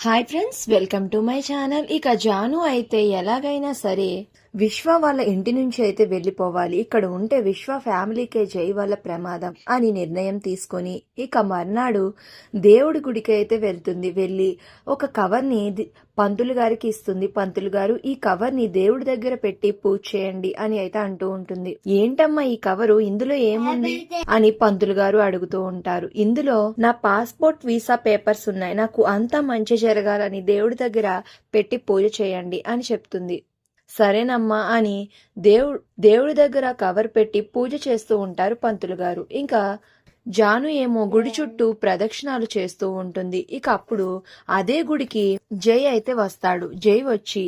Hi friends, welcome to my channel. ఇక జాను అయితే ఎలాగైనా సరే విశ్వ వాళ్ళ ఇంటి నుంచి అయితే వెళ్ళిపోవాలి, ఇక్కడ ఉంటే విశ్వ ఫ్యామిలీకే జై వాళ్ళ ప్రమాదం అని నిర్ణయం తీసుకొని ఇక మర్నాడు దేవుడి గుడికి అయితే వెళ్తుంది. వెళ్ళి ఒక కవర్ని పంతులు గారికి ఇస్తుంది. పంతులు గారు, ఈ కవర్ని దేవుడి దగ్గర పెట్టి పూజ చేయండి అని అయితే అంటూ ఉంటుంది. ఏంటమ్మా ఈ కవరు, ఇందులో ఏముంది అని పంతులు గారు అడుగుతూ ఉంటారు. ఇందులో నా పాస్పోర్ట్ వీసా పేపర్స్ ఉన్నాయి, నాకు అంతా మంచి జరగాలని దేవుడి దగ్గర పెట్టి పూజ చేయండి అని చెప్తుంది. సరేనమ్మా అని దేవుడి దగ్గర కవర్ పెట్టి పూజ చేస్తూ ఉంటారు పంతులు గారు. ఇంకా జాను ఏమో గుడి చుట్టూ ప్రదక్షిణాలు చేస్తూ ఉంటుంది. ఇక అప్పుడు అదే గుడికి జై అయితే వస్తాడు. జై వచ్చి,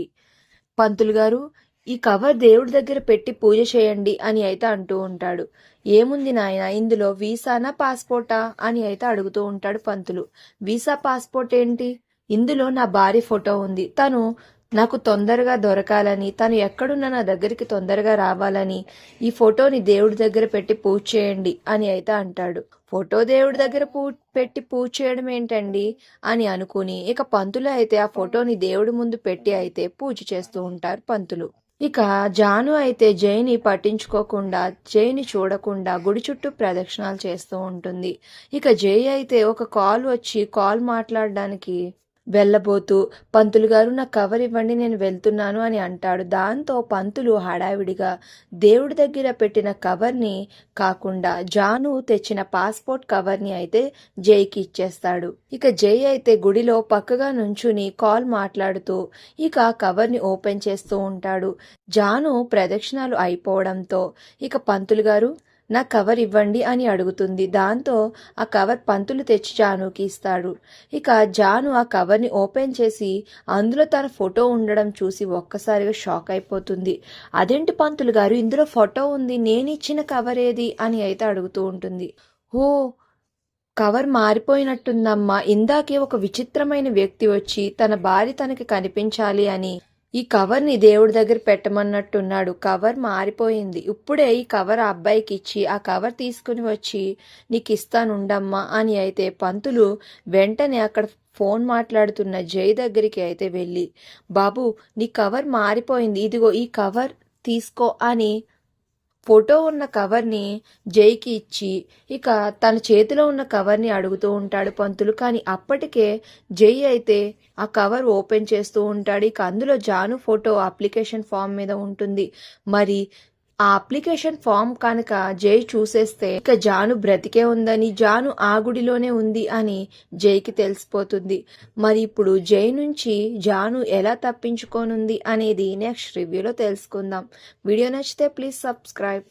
పంతులు గారు ఈ కవర్ దేవుడి దగ్గర పెట్టి పూజ చేయండి అని అయితే అంటూ ఉంటాడు. ఏముంది నాయన, ఇందులో వీసానా పాస్పోర్టా అని అయితే అడుగుతూ ఉంటాడు పంతులు. వీసా పాస్పోర్ట్ ఏంటి, ఇందులో నా భార్య ఫోటో ఉంది, తను నాకు తొందరగా దొరకాలని, తను ఎక్కడున్నా నా దగ్గరికి తొందరగా రావాలని ఈ ఫోటోని దేవుడి దగ్గర పెట్టి పూజ చేయండి అని అయితే అంటాడు. ఫోటో దేవుడి దగ్గర పెట్టి పూజ చేయడం ఏంటండి అని అనుకుని ఇక పంతులు అయితే ఆ ఫోటోని దేవుడి ముందు పెట్టి అయితే పూజ చేస్తూ ఉంటారు పంతులు. ఇక జాను అయితే జైని పట్టించుకోకుండా, జైని చూడకుండా గుడి చుట్టూ ప్రదక్షిణాలు చేస్తూ ఉంటుంది. ఇక జై అయితే ఒక కాల్ మాట్లాడడానికి వెళ్ళబోతూ, పంతులు గారు నా కవర్ ఇవ్వండి, నేను వెళ్తున్నాను అని అంటాడు. దాంతో పంతులు హడావిడిగా దేవుడి దగ్గర పెట్టిన కవర్ని కాకుండా జాను తెచ్చిన పాస్పోర్ట్ కవర్ని అయితే జైకి ఇచ్చేస్తాడు. ఇక జై అయితే గుడిలో పక్కగా నుంచుని కాల్ మాట్లాడుతూ ఇక కవర్ని ఓపెన్ చేస్తూ ఉంటాడు. జాను ప్రదక్షిణాలు అయిపోవడంతో ఇక పంతులు గారు నా కవర్ ఇవ్వండి అని అడుగుతుంది. దాంతో ఆ కవర్ పంతులు తెచ్చి జానుకి ఇస్తాడు. ఇక జాను ఆ కవర్ని ఓపెన్ చేసి అందులో తన ఫోటో ఉండడం చూసి ఒక్కసారిగా షాక్ అయిపోతుంది. అదేంటి పంతులు గారు, ఇందులో ఫోటో ఉంది, నేనిచ్చిన కవర్ ఏది అని అయితే అడుగుతూ ఉంటుంది. ఓ, కవర్ మారిపోయినట్టుందమ్మా, ఇందాకే ఒక విచిత్రమైన వ్యక్తి వచ్చి తన భార్య తనకి కనిపించాలి అని ఈ కవర్ని దేవుడి దగ్గర పెట్టమన్నట్టున్నాడు. కవర్ మారిపోయింది, ఇప్పుడే ఈ కవర్ ఆ అబ్బాయికి ఇచ్చి ఆ కవర్ తీసుకుని వచ్చి నీకు ఇస్తానుండమ్మా అని అయితే పంతులు వెంటనే అక్కడ ఫోన్ మాట్లాడుతున్న జై దగ్గరికి అయితే వెళ్ళి, బాబు నీ కవర్ మారిపోయింది, ఇదిగో ఈ కవర్ తీసుకో అని ఫోటో ఉన్న కవర్ని జైకి ఇచ్చి ఇక తన చేతిలో ఉన్న కవర్ని అడుగుతూ ఉంటాడు పంతులు. కానీ అప్పటికే జై అయితే ఆ కవర్ ఓపెన్ చేస్తూ ఉంటాడు. ఇక అందులో జాను ఫోటో అప్లికేషన్ ఫామ్ మీద ఉంటుంది. మరి ఆ అప్లికేషన్ ఫామ్ కనుక జై చూసేస్తే ఇక జాను బ్రతికే ఉందని, జాను ఆ గుడిలోనే ఉంది అని జైకి తెలిసిపోతుంది. మరి ఇప్పుడు జై నుంచి జాను ఎలా తప్పించుకోనుంది అనేది నెక్స్ట్ రివ్యూలో తెలుసుకుందాం. వీడియో నచ్చితే ప్లీజ్ సబ్స్క్రైబ్.